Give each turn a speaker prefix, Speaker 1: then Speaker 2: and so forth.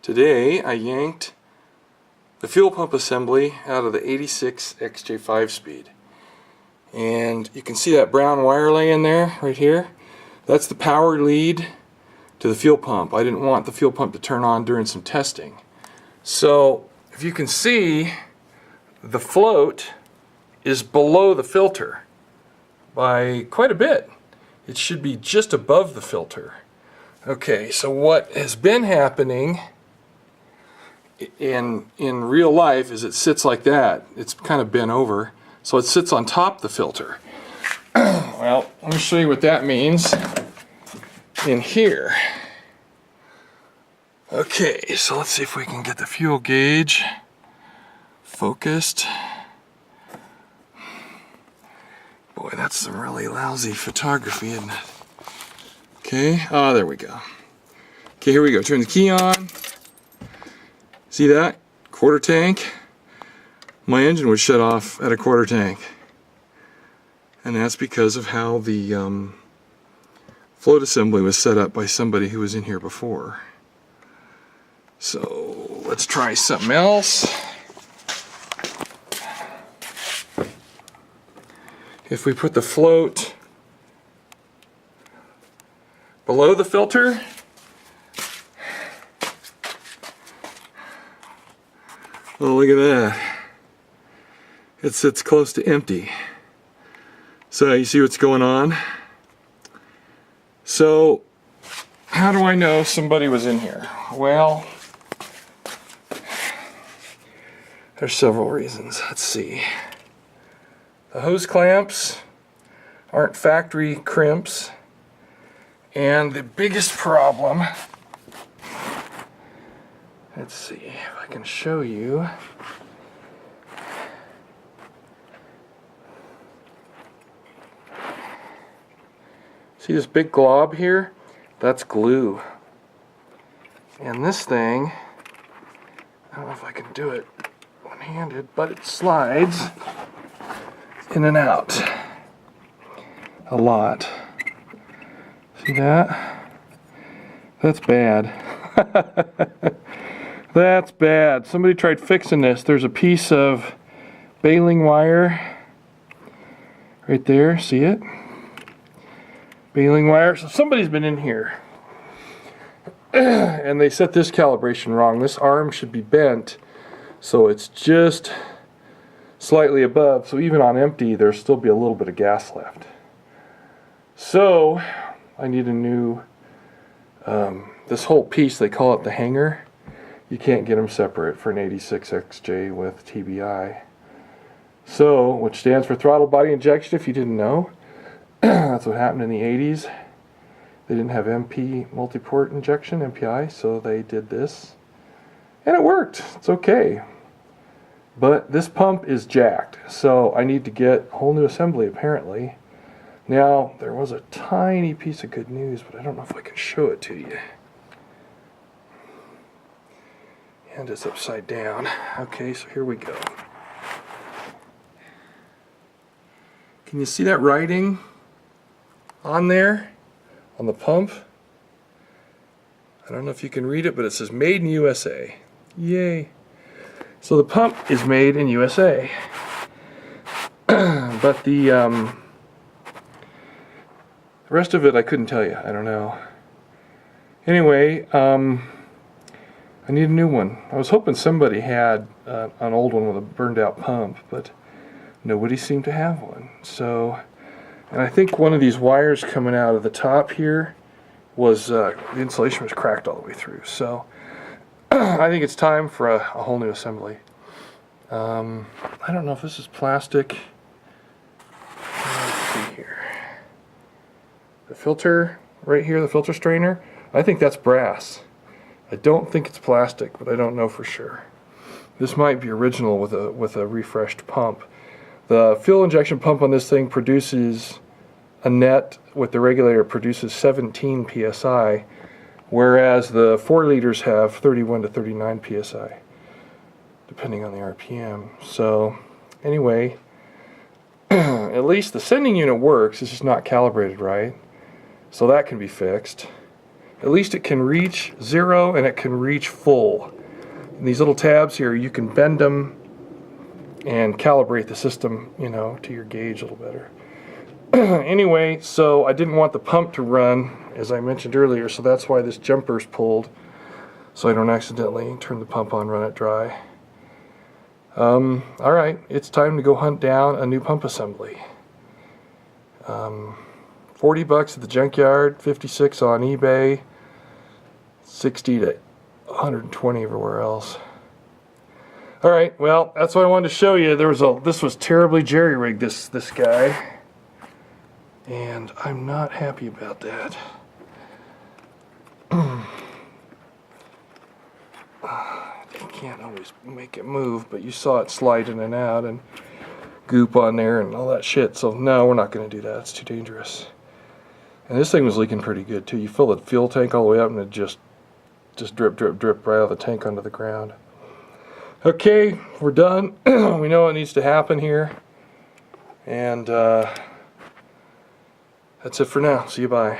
Speaker 1: Today I yanked the fuel pump assembly out of the 86 XJ5 speed. And you can see that brown wire laying there, right here. That's the power lead to the fuel pump. I didn't want the fuel pump to turn on during some testing. So, if you can see, the float is below the filter by quite a bit. It should be just above the filter. Okay, so what has been happening in real life is it sits like that. It's kind of bent over, so it sits on top of the filter. Well, let me show you what that means in here. Okay, so let's see if we can get the fuel gauge focused. Boy, that's some really lousy photography, isn't it? Okay, there we go. Okay, here we go. Turn the key on. See that? Quarter tank. My engine was shut off at a quarter tank. And that's because of how the float assembly was set up by somebody who was in here before. So let's try something else. If we put the float below the filter, oh, look at that. It sits close to empty. So you see what's going on? So how do I know somebody was in here? Well, there's several reasons. Let's see. The hose clamps aren't factory crimps. And the biggest problem, let's see if I can show you. See this big glob here? That's glue. And this thing, I don't know if I can do it one-handed, but it slides in and out a lot. See that? That's bad. That's bad. Somebody tried fixing this. There's a piece of baling wire right there. See it? Baling wire. So somebody's been in here and they set this calibration wrong. This arm should be bent so it's just slightly above, so even on empty there'll still be a little bit of gas left. So I need a new this whole piece, they call it the hanger. You can't get them separate for an 86 XJ with TBI. So, which stands for throttle body injection if you didn't know. That's what happened in the 80s. They didn't have MP multi-port injection, MPI, so they did this. And it worked. It's okay. But this pump is jacked, so I need to get a whole new assembly apparently. Now, there was a tiny piece of good news, but I don't know if I can show it to you. And it's upside down. Okay, so here we go. Can you see that writing on there, on the pump? I don't know if you can read it, but it says made in USA. Yay. So the pump is made in USA. But the rest of it I couldn't tell you. I don't know. Anyway, I need a new one. I was hoping somebody had an old one with a burned out pump, but nobody seemed to have one. So, and I think one of these wires coming out of the top here was, the insulation was cracked all the way through. So, I think it's time for a whole new assembly. I don't know if this is plastic. Let's see here. The filter right here, the filter strainer, I think that's brass. I don't think it's plastic, but I don't know for sure. This might be original with a refreshed pump. The fuel injection pump on this thing produces a net with the regulator produces 17 psi, whereas the 4 liters have 31 to 39 psi, depending on the RPM. So anyway, at least the sending unit works. It's just not calibrated right, so that can be fixed. at least it can reach 0 and it can reach full. And these little tabs here, you can bend them and calibrate the system, you know, to your gauge a little better. Anyway, so I didn't want the pump to run, as I mentioned earlier, so that's why this jumper's pulled, so I don't accidentally turn the pump on, run it dry. Alright, it's time to go hunt down a new pump assembly. $40 at the junkyard, $56 on eBay, $60 to $120 everywhere else. Alright, well, that's what I wanted to show you. This was terribly jerry-rigged, this guy. And I'm not happy about that. You can't always make it move, but you saw it slide in and out and goop on there and all that shit. So no, we're not going to do that. It's too dangerous. And this thing was leaking pretty good too. You fill the fuel tank all the way up and it just drip, drip, drip right out of the tank onto the ground. Okay, we're done. We know what needs to happen here. And that's it for now. See you, bye.